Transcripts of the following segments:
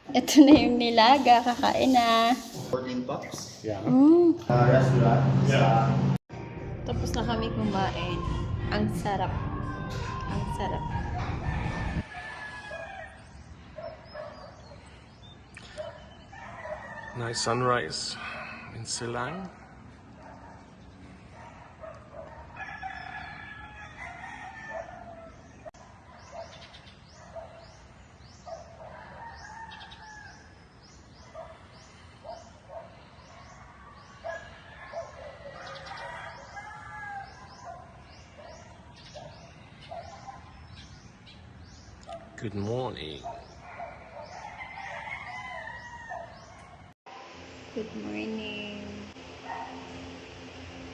Ito na yung nilaga. Kakain na. 14 bucks. Yeah. Restaurant. Yeah. Tapos na kami kumain. Ang sarap. Ang sarap. Nice sunrise in Silang. Good morning. Good morning.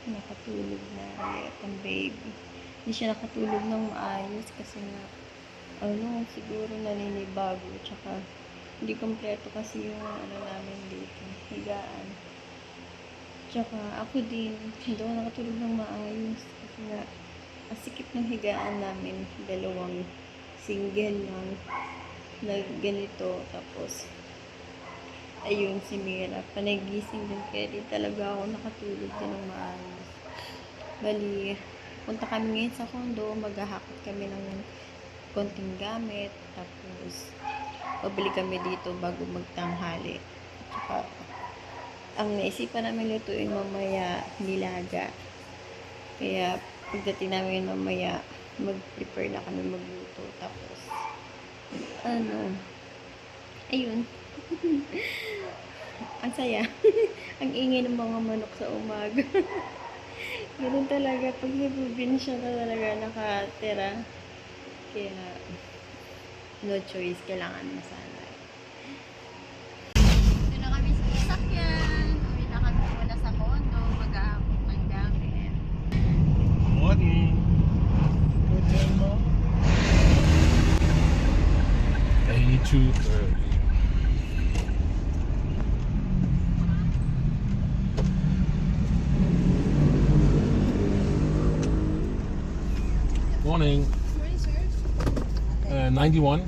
Nakatulog na ulit ang baby. Hindi siya nakatulog ng maayos kasi nga, siguro naninibago. Tsaka, hindi kompleto kasi yung namin dito. Higaan. Tsaka, ako din, hindi ako nakatulog ng maayos. Kasi nga, ang sikip ng higaan namin, dalawang single lang na ganito. Tapos, ayun, si Mira. Panagising din kaya di talaga ako nakatulog din ng maayos. Bali, punta kami ngayon sa condo. Maghahakot kami ng konting gamit. Tapos, pabili kami dito bago magtanghali. At ang naisipan namin lutuin mamaya, nilaga. Kaya, pagdating namin mamaya, mag-prepare na kami magluto. Tapos, ayun. Ang saya. Ang ingay ng mga manok sa umaga. Ganun talaga. Pag sa probinsya na talaga nakatira. Kaya, no choice. Kailangan masanay. Dito na kami sa sasakyan. Uwi na kami muna sa condo. Mag-aapok ng gamit. Morning. Good day, Mom. 82:30. Morning. Morning, sir. 91.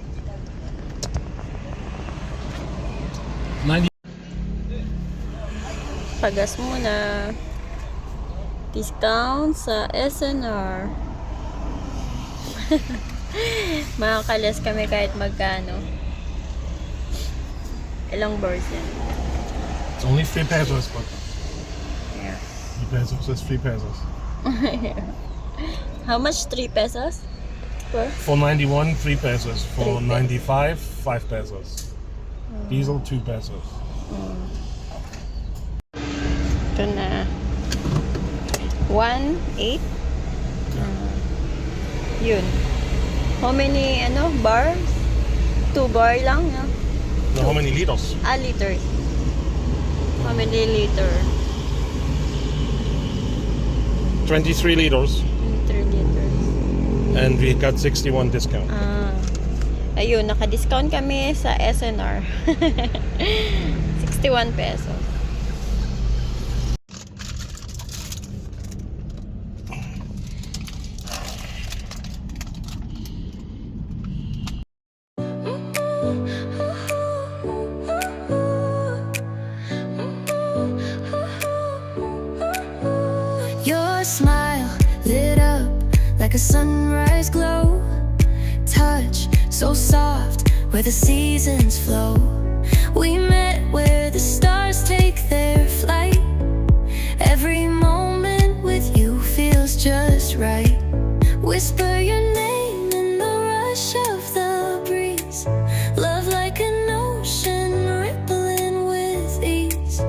90. Pagas muna. Discount sa SNR. Makakalas kami kahit magkano. Ilang version. It's only 3 pesos, but Yeah. 3 pesos is 3 pesos. How much? 3 pesos? Per? For 91, 3 pesos. For 3 95, 5 pesos. Diesel, 2 pesos. Ito na. 1.8. Yun. How many, bars? 2 bar lang, no? Now, how many liters? Liters. How many liter? 23 liters. 3 liters. And we got 61 discount. Ayun, naka-discount kami sa SNR. 61 pesos. Your smile lit up like a sunrise glow. Touch so soft where the seasons flow. We met where the stars take their flight. Every moment with you feels just right. Whisper your name in the rush of the breeze. Love like an ocean rippling with ease.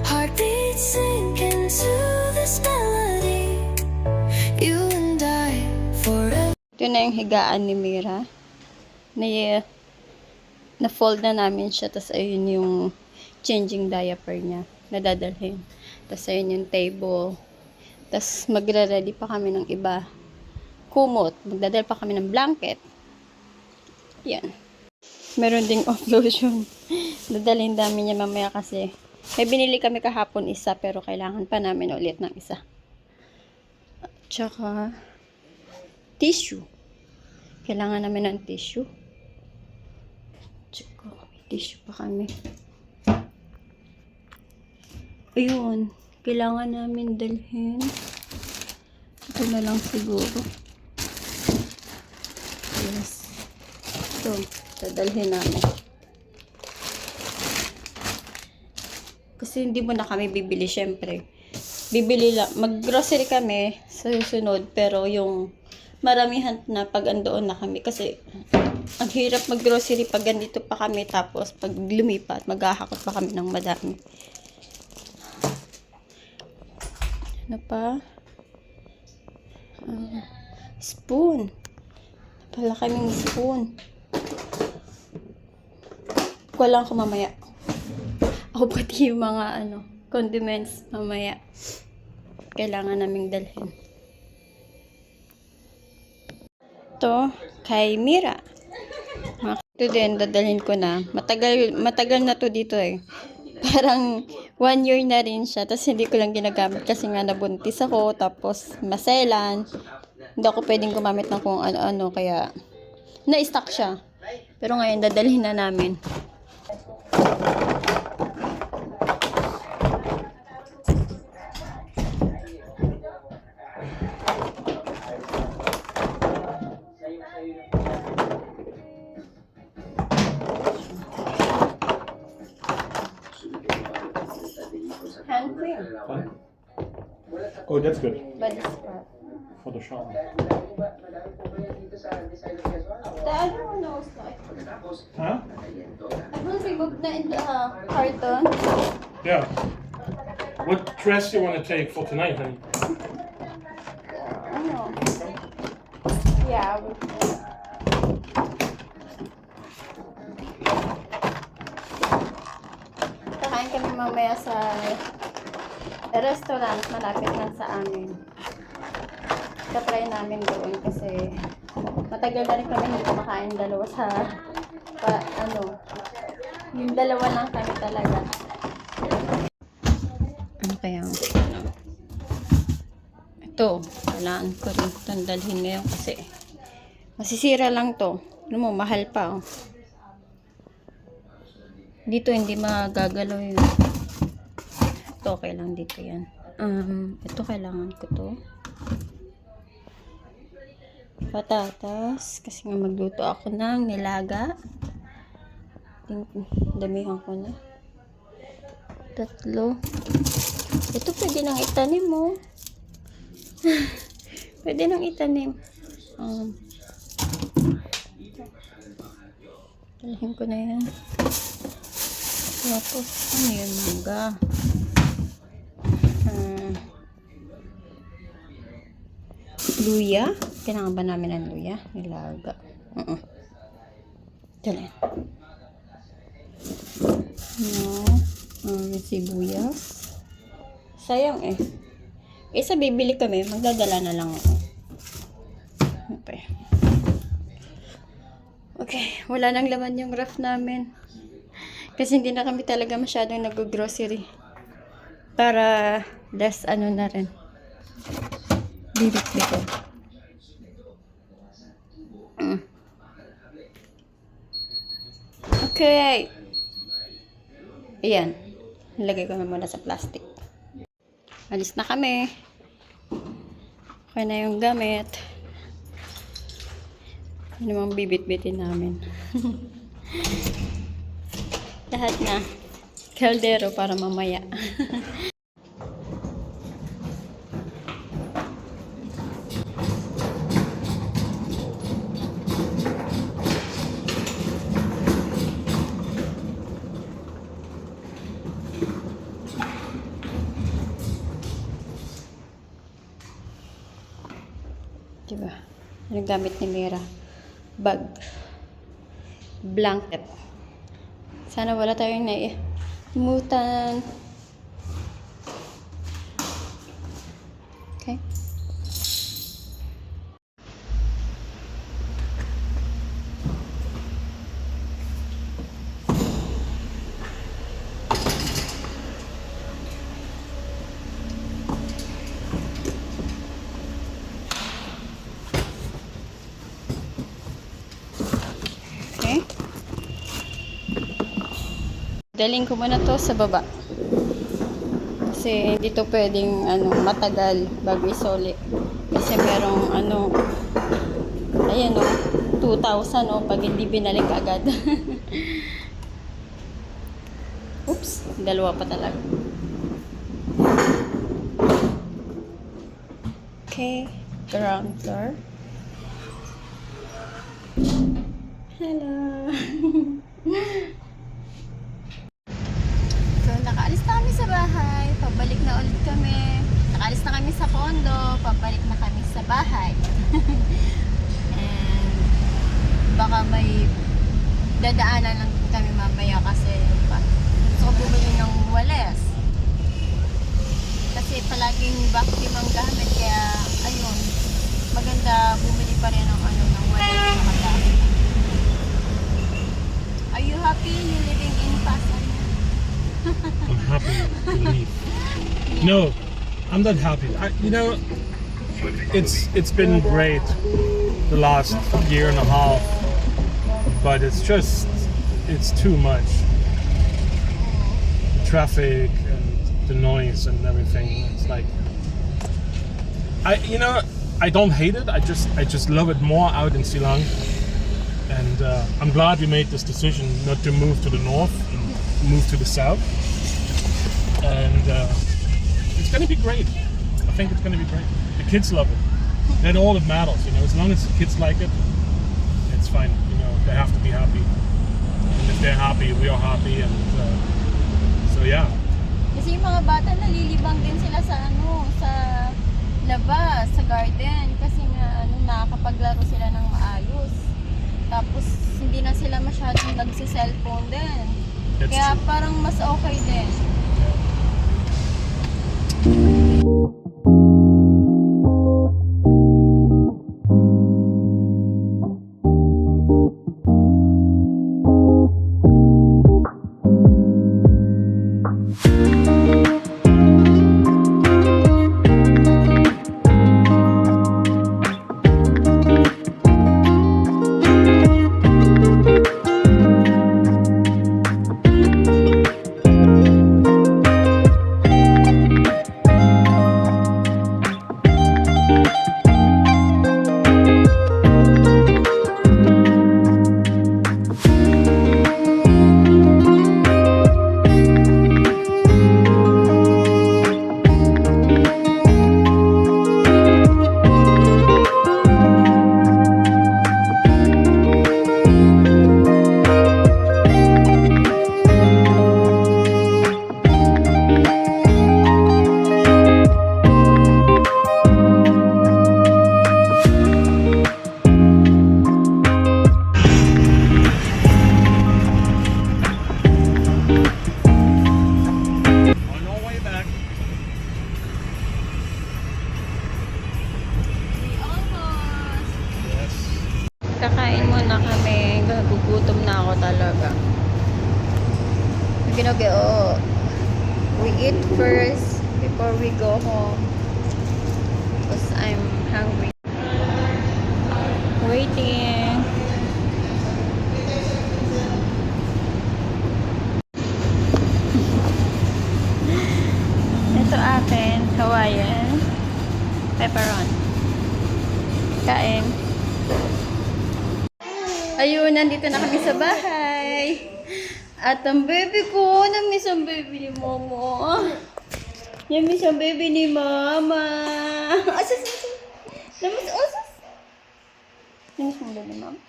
Heartbeats sink into this melody. You and I forever. Ito na yung higaan ni Mira. Na-fold na namin siya. Tapos ayun yung changing diaper niya. Nadadalhin. Tapos ayun yung table. Tapos magre-ready pa kami ng iba. Kumot. Magdadal pa kami ng blanket. Yan. Meron ding off-lotion. Dadalhin namin niya mamaya kasi may binili kami kahapon isa pero kailangan pa namin ulit ng isa. Tsaka tissue. Kailangan namin ng tissue. Check ko. Wait Tissue pa kami. Ayun. Kailangan namin dalhin. Ito na lang siguro. Yes. Ito. Dadalhin namin. Kasi hindi mo na kami bibili, syempre. Bibili lang. Mag-grocery kami sa susunod. Pero yung maramihan na pag andoon na kami. Kasi ang hirap mag-grocery pag ganito pa kami. Tapos pag lumipat, maghahakot pa kami ng madami. Ano pa? Spoon. Pala kaming spoon. Ko lang ko mamaya. Ako pati yung mga condiments mamaya. Kailangan naming dalhin. Ito, kay Mira. Ito din, dadalhin ko na. Matagal na to dito eh. Parang 1 year na rin siya. Tapos hindi ko lang ginagamit kasi nga nabuntis ako. Tapos maselan. Hindi ako pwedeng gumamit ng kung ano-ano. Kaya na-stock siya. Pero ngayon dadalhin na namin. Hand cream. Fun. Oh, that's good Body scrub. for the shower. The other one also. Huh? I will remove na in the carton. Yeah. What dress do you want to take for tonight, honey? Ano? Yeah, I will. Kakain kami mamaya sa restaurant malapit lang sa amin. Tatry namin doon kasi matagal na rin kami hindi kumakain dalawa sa yung dalawa lang kami talaga. Ano kaya? Ito, kailangan ko rin itong dalhin ngayon kasi masisira lang to. Ano mo, mahal pa oh. Dito hindi magagalaw yun. Ito, okay lang dito yan. Ito, kailangan ko to. Patatas. Kasi nga magluto ako ng nilaga. Damihan ko na. 3. Ito pwede nang itanim mo. Pwede nang itanim. Dalhin ko na yan. Tapos, ano yun, mangga. Luya. Kailangan ba namin ng luya? Nilaga. Dali. Sibuyas. Sayang eh. Isa bibili kami. Magdadala na lang ako. Okay. Okay. Wala nang laman yung ref namin. Kasi hindi na kami talaga masyadong nag-grocery. Para less na rin. Bibit-bitin. Okay. Ayan. Nilagay ko na muna sa plastic. Alis na kami. Okay na yung gamit. Ano namang bibit-bitin namin. Lahat na. Kaldero para mamaya. Diba? Ano gamit ni Mira? Bag. Blanket. Sana wala tayong naimutan. Okay. Okay. Daling ko muna to sa baba. Kasi hindi to pwedeng matagal bago isoli. Kasi merong ayan o, 2,000 o pag hindi binalik agad. Oops, dalawa pa talaga. Okay, ground floor. Hello. So, nakaalis na kami sa bahay. Pabalik na ulit kami. Nakaalis na kami sa condo. Pabalik na kami sa bahay. And baka may dadaanan lang kami mamaya kasi gusto ko bumili ng wales. Kasi palaging vacuum ang gamit. Kaya, ayun, maganda bumili pa rin ng wales na magamit. Are you happy you living in Pasadena? I'm happy to leave. No, I'm not happy. It's been great the last year and a half, but it's too much. The traffic and the noise and everything. It's like I don't hate it. I just love it more out in Silang. And I'm glad we made this decision not to move to the north and move to the south. And it's going to be great. I think it's going to be great. The kids love it. That's all that matters, As long as the kids like it, it's fine. They have to be happy. And if they're happy, we are happy. And so yeah. Kasi yung mga bata nalilibang din sila sa sa labas, sa garden. Kasi nga nakakapaglaro sila ng maayos. Tapos, hindi na sila masyadong nagsi-cellphone din. That's Kaya true. parang mas okay din. On our way back. Almost. Yes. Kakain muna kami. Gugutom na ako talaga. We eat first before we go home. Because I'm hungry. Waiting. Ito akin, Hawaiian pepperon. Kain. Ayun, nandito na kami sa bahay. At ang baby ko, namiss ang baby ni Momo. Namiss ang baby ni Mama. Asas, asas. Namiss, asas. Namiss mo baby, Mama.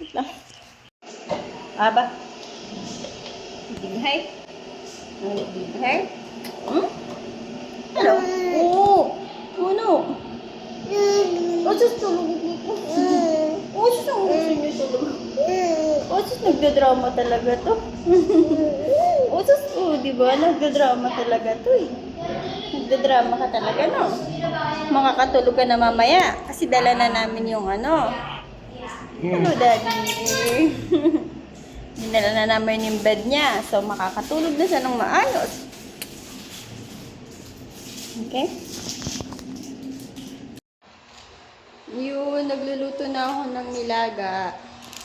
Wait lang. Aba. Dighay. Dighay. Hello. Oh. Oh no. Asas tulog ko. Asas ang gusto niyo tulog. Osus, nagdadrama talaga to. Osus, di ba? Nagdadrama talaga to eh. Nagdadrama ka talaga, no? Makakatulog ka na mamaya. Kasi dala na namin yung Ano, daddy? Dinala na namin yung bed niya. So, makakatulog na siya ng maayos. Okay? Yun, nagluluto na ako ng nilaga.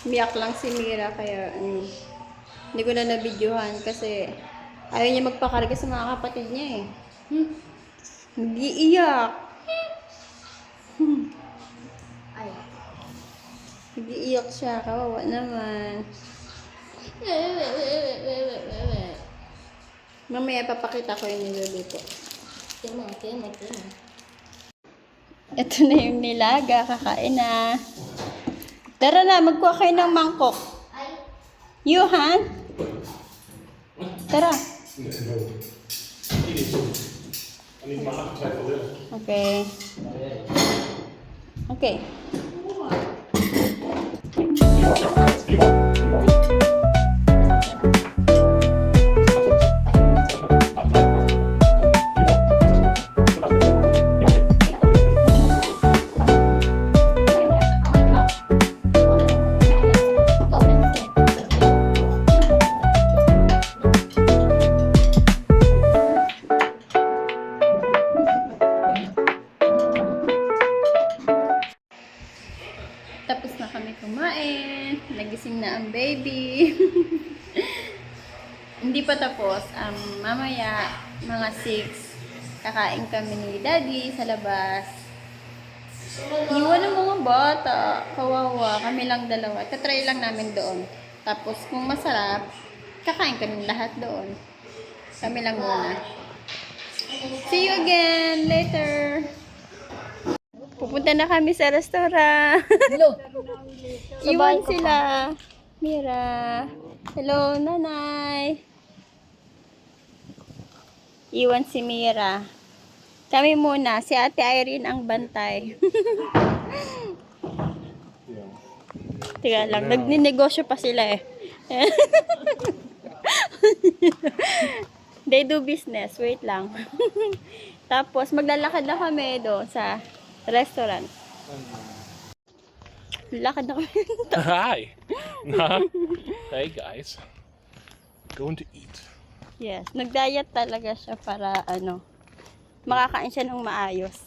Miyak lang si Mira, kaya Hindi ko na nabidyohan kasi ayaw niya magpakarga sa mga kapatid niya eh. Nag-iiyak. Ay. Nag-iiyak siya. Kawawa naman. Mamaya papakita ko yung niluluto. Tingnan. Ito na yung nilaga. Kakain na. Tara na, magkuha kayo ng mangkok. Yuhan? Tara. I need my appetite for this. Okay. Okay. Tapos na kami kumain. Nagising na ang baby. Hindi pa tapos. Mamaya, mga 6, kakain kami ni Daddy sa labas. Iwan ng mga bata. Kawawa. Kami lang dalawa. Tatry lang namin doon. Tapos, kung masarap, kakain kami lahat doon. Kami lang muna. See you again later. Pupunta na kami sa restaurant. Hello. Iwan sila. Mira. Hello, nanay. Iwan si Mira. Kami muna. Si Ate Irene ang bantay. Tiga lang. Nagninegosyo pa sila eh. They do business. Wait lang. Tapos, maglalakad na kami doon sa restaurant. Lakad na kami. Hi. Hey guys. Going to eat. Yes, nag-diet talaga siya para makakain siya ng maayos.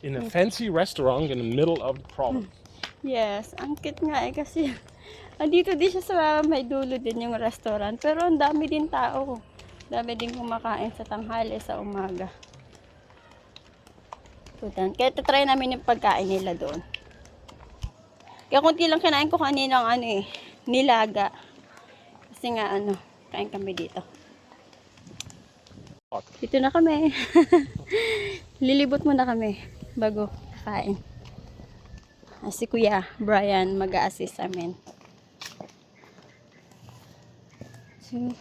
In a fancy restaurant in the middle of the province. Yes, ang cute nga eh kasi andito din siya sa may dulo din yung restaurant. Pero ang dami din tao. Dami din kumakain sa tanghali, sa umaga. Tutan. Kaya try namin yung pagkain nila doon. Kaya kunti lang kinain ko kanina ng nilaga. Kasi nga kain kami dito. Dito na kami. Lilibot muna kami bago kakain. Si Kuya Brian mag-a-assist sa amin. So,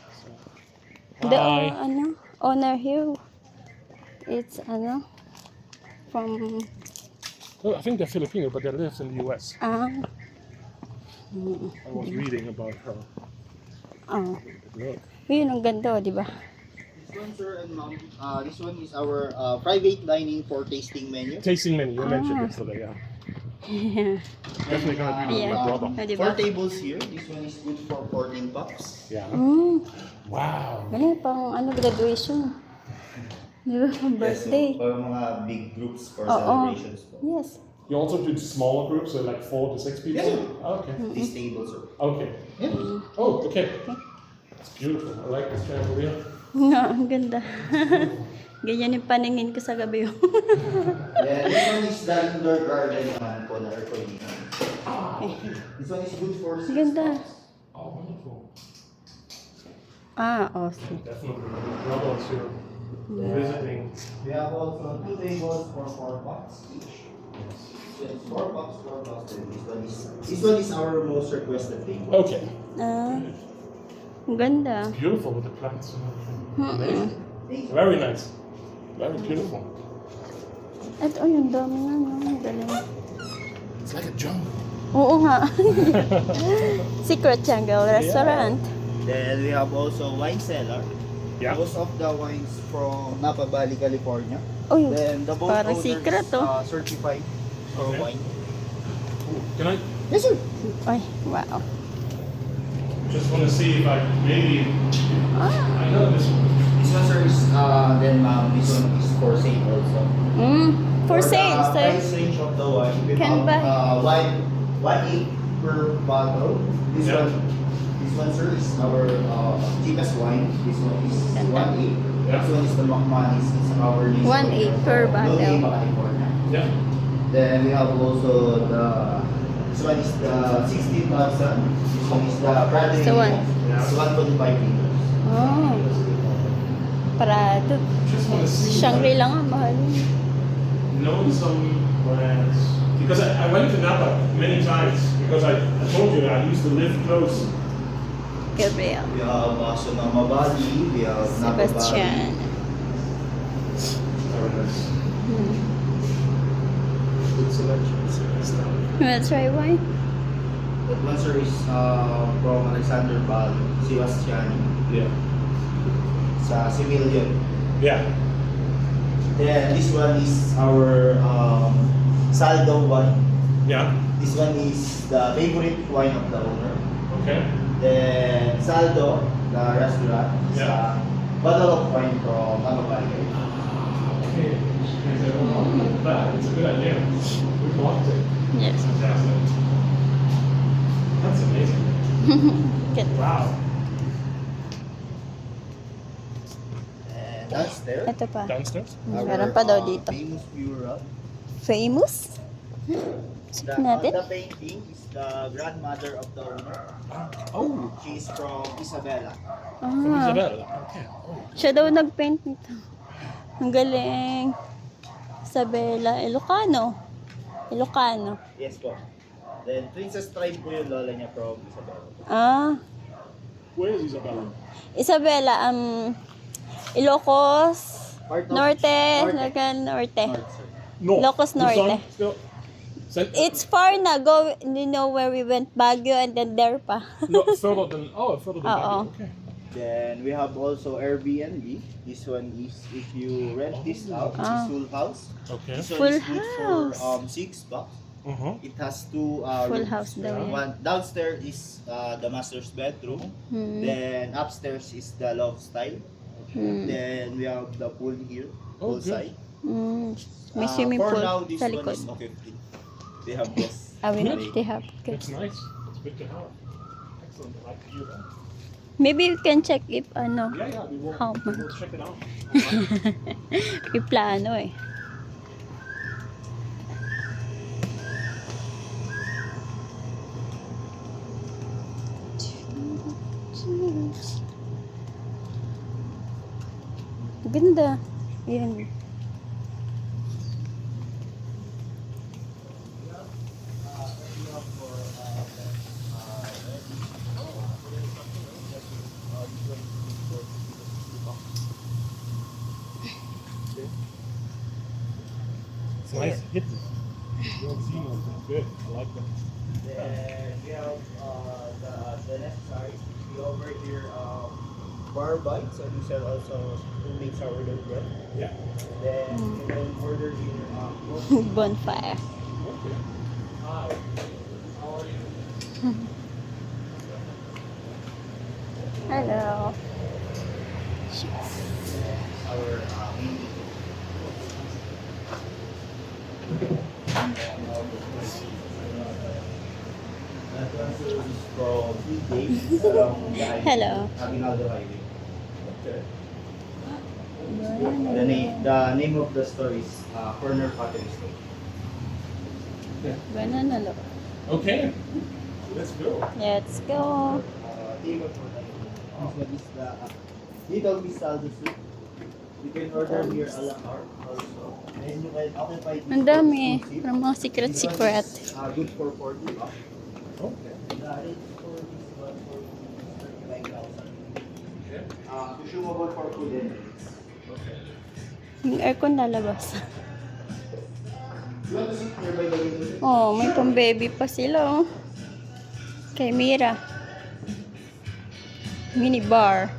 the owner here, it's from Oh, I think they're Filipino, but they live in the US. I was reading about her. Look. Yun ang ganda, di ba? This one, sir and ma'am, this one is our private dining for tasting menu. Tasting menu, you mentioned yesterday, yeah. Definitely gonna be with my brother. Di 4 ba? tables here. This one is good for 14 pucks. Yeah. Mm. Wow. Galing pang graduation. Di ba? Pang birthday. Yes, so, for mga big groups for Oo. celebrations. Po. Yes. You also do smaller groups, so like 4 to 6 people? Yes, sir. Oh, okay. These tables, sir. Okay. Yeah. Oh, okay. It's beautiful. I like this chandelier. Nga, ang ganda. Ganyan yung paningin ko sa gabi. Yeah, this one is the indoor garden naman po na air conditioner. This one is good for 6 Ganda. pucks. Oh, wonderful. Awesome. Definitely. My brother's here visiting. We have also 2 tables for 4 pucks each. So it's 4 pucks, 4 pucks. And this one is our most requested table. Okay. Ang ganda. Beautiful with the plants and everything. Amazing. Very nice. Very beautiful. At yung dami nga, ang galing. It's like a jungle. Oo nga. Secret Jungle Restaurant. Then we have also wine cellar. Yeah. Most of the wines from Napa Valley, California. Uy, Then the both parang owners secret to. certified for Okay. wine. Can I Yes, sir. Ay, wow. just want to see if I maybe I know this one. This one, sir, is then this one is for sale also. For sale, the sir. price range of the wine, we Can have buy. wine 1.8 per bottle. This Yeah. one is This one, sir, is our cheapest wine. This one is 1.8. Yeah. This one is the Macmanis. It's our 1.8 per bottle. California. Yeah. Then we have also this one is the 16,000. This one is the Bradley. So one. It's 1.5 liters. Oh. Prado. Just want to see. Shangri-La nga, mahal. Know some brands because I went to Napa many times because I told you I used to live close. Gabriel. We have Sonoma Valley. We have Napa Valley. Sebastian. Very nice. Good selection. Let's try wine. That one, sir, is from Alexander Valley, Sebastiani. Yeah. Sa Civilian. Yeah. Then this one is our Saldo wine. Yeah. This one is the favorite wine of the owner. Okay. Then Saldo, the restaurant, is Yeah. a bottle of wine from Napa Valley. Okay. It's a good idea. We blocked it. Yes. Fantastic. That's amazing. Good. Wow. And that's there. Ito pa. Downstairs? Meron pa daw dito. Famous mural. Famous? The, Natin? the painting is the grandmother of the owner. Oh. She's from Isabela. From Ah, Isabel. Okay. Oh. siya daw nag-paint nito. Ang galing. Isabela. Ilocano. Ilocano. Yes po. Then Princess Tribe po yung lola niya from Isabela. Ah. Where is Isabella? Isabela, Ilocos, Part of Norte, Norte. Local Norte. North, sir. No. Ilocos Norte. Luzon, still. It's far na. Go, you know where we went, Baguio, and then there pa. No, further than. Oh, further than Oo. Baguio. Okay. Then we have also Airbnb. This one is if you rent this out, it's Ah. full house. Okay. This one Full is good house. for $6. It has two Full rooms. house daw yan. One downstairs is the master's bedroom. Hmm. Then upstairs is the loft style. Hmm. Then we have the pool here, Oh, pool good. side. Mm. May Uh, swimming for pool now, this sa one likod. is $50. They have this. We Good. they have. Good. That's nice. That's good to have. Excellent. I like to hear that. Maybe we can check if ano, Yeah, we will. How We will check it out. may plano eh. Ganda. Yan. It's nice hidden. You don't see nothing. Good. I like that. Then we have the left side. We over here bar bites, and we sell also homemade sourdough bread. Yeah. Then you can order here Bonfire. Okay. Hi. How are you? Hello. our that one is from 3 days around the highway. Hello. Aguinaldo Highway. Okay. The name of the store is Corner Pottery Store. Banana look. Okay. Let's go. Let's go. Table for the this one is the Little Miss Saldo soup. You can order here a la carte also. And you can occupy this Ang dami. exclusive. From mga secret This one secret. is, good for 40 bucks. Okay. The rate for this one for 35,000. Okay. Consumable for food and drinks. Okay. Yung aircon lalabas. You want to sit nearby the window? Oh, may pang baby pa sila oh. Kay Mira. Mini bar.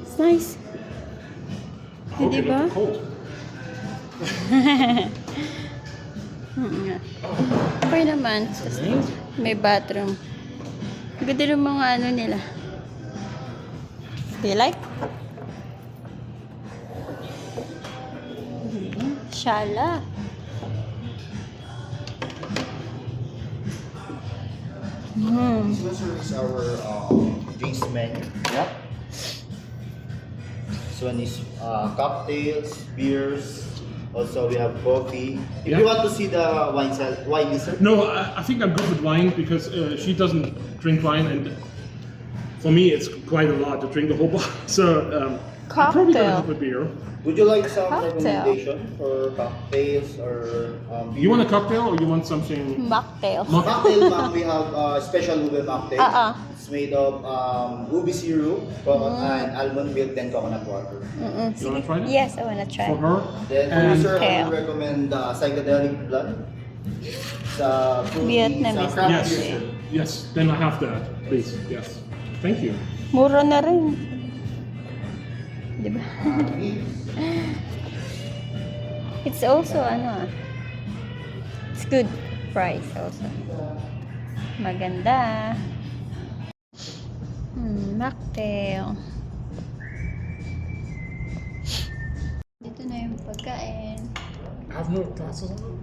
It's nice. I hope Di you ba? look cold. Okay naman. It's amazing. May bathroom. Ganda ng mga ano nila. Do you like? Mashallah. This one, sir, is our drinks menu. Yeah. This one is cocktails, beers. Also, we have coffee. If Yeah. you want to see the wine list, sir. No, I think I'm good with wine because she doesn't drink wine, and for me it's quite a lot to drink the whole bottle. So I'm probably gonna Cocktail. have a beer. Would you like some Cocktail. recommendation for cocktails or? You want a cocktail or you want something? Mocktail. Cocktail, ma'am, we have special ube mocktail. It's made of ubi syrup, and almond milk, then coconut water. You wanna try that? Yes, I wanna try. For her. Then for you, And sir, I Cocktail. would recommend psychedelic blend. Sa fruity, Vietnamese. sa craft Yes, beer, sir. yes. Then I have that, please. Yes. Thank you. Mura na rin. Diba? It's also it's good price also. Maganda. Mocktail. Dito na yung pagkain. I have no glasses on.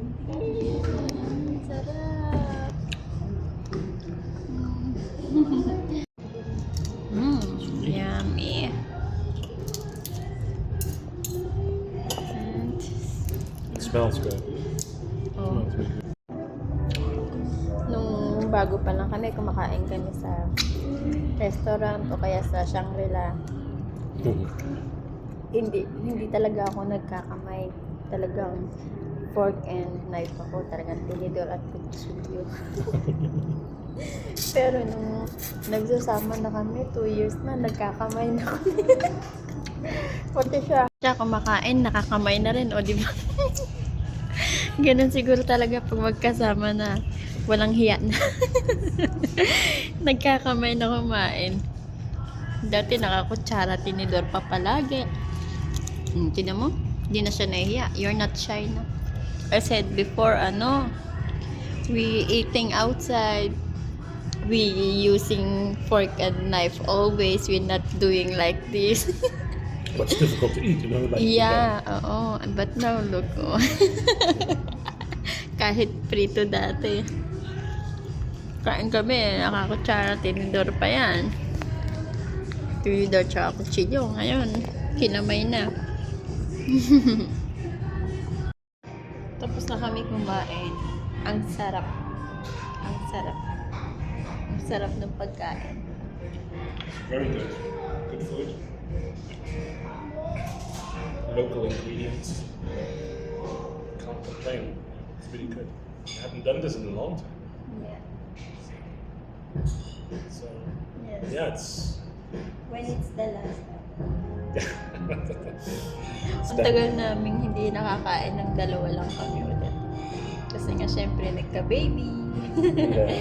Sarap. Yummy. And, It smells good. oh. Smells really good. Nung bago pa lang kami, kumakain kami sa restaurant o kaya sa Shangri-La. Hindi talaga ako nagkakamay. Talagang fork and knife ako. Talagang tinidor at kutsilyo. Pero nung nagsasama na kami, 2 years na, nagkakamay na kami. Pati siya kumakain, nakakamay na rin, o di ba? Ganun siguro talaga pag magkasama na walang hiya na. Nagkakamay na kumain. Dati nakakutsara, tinidor pa palagi. Tignan mo, hindi na siya nahiya. You're not shy na. I said before, we eating outside. We using fork and knife always. We're not doing like this. But it's difficult to eat, you know. Like Yeah, oo. But now, look, oh. Kahit prito dati. Kain kami, nakakutsara, tinidor pa yan. Tinidor tsaka kutsilyo. Ngayon, kinamay na. Tapos na kami kumain. Ang sarap. Ang sarap. Ang sarap ng pagkain. Very good. Good food. Local ingredients. Can't complain. It's really good. I haven't done this in a long time. Yeah. So Yes. yeah, it's When it's the last time. it's Ang tagal namin hindi nakakain ng dalawa lang kami ulit. Kasi nga syempre nagka-baby. Yeah.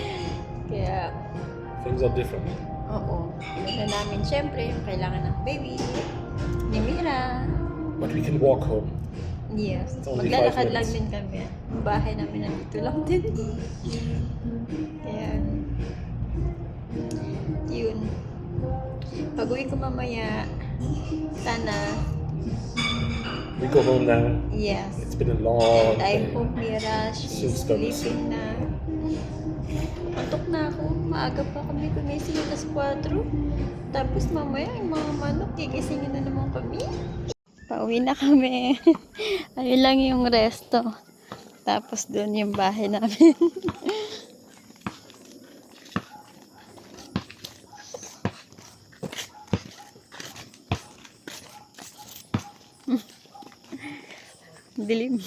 Kaya, Things are different. oo. Alam na namin syempre yung kailangan ng baby. Ni Mira. But we can walk home. Yes. It's only Maglalakad 5 lang minutes. din kami. Ang bahay namin nandito lang din. Kaya, yun. Pag-uwi ko mamaya, sana, We go home now. yes. It's been a long And I day. hope Mira, she's Soon's gonna sleeping na. Antok na ako. Maaga pa kami gumising alas 4. Tapos mamaya yung mga manok, gigisingin na naman kami. Pauwi na kami. Ayun lang yung resto. Tapos doon yung bahay namin. Dilim.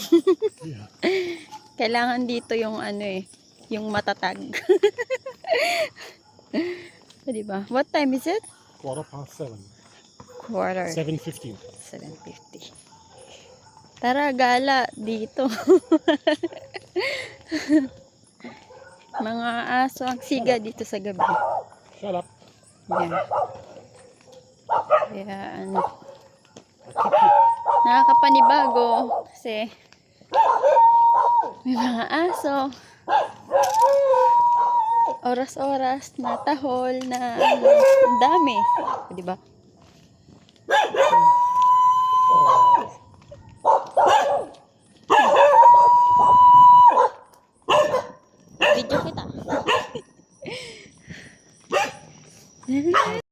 Kailangan dito yung yung matatag. Diba? What time is it? 7:15. Quarter. 7:15. 7:50. Tara, gala dito. Mga aso ang siga dito sa gabi. Shut up. Yan. Kaya nakakapanibago kasi may mga aso. Oras-oras na tahol na ang dami. Di ba? Video kita.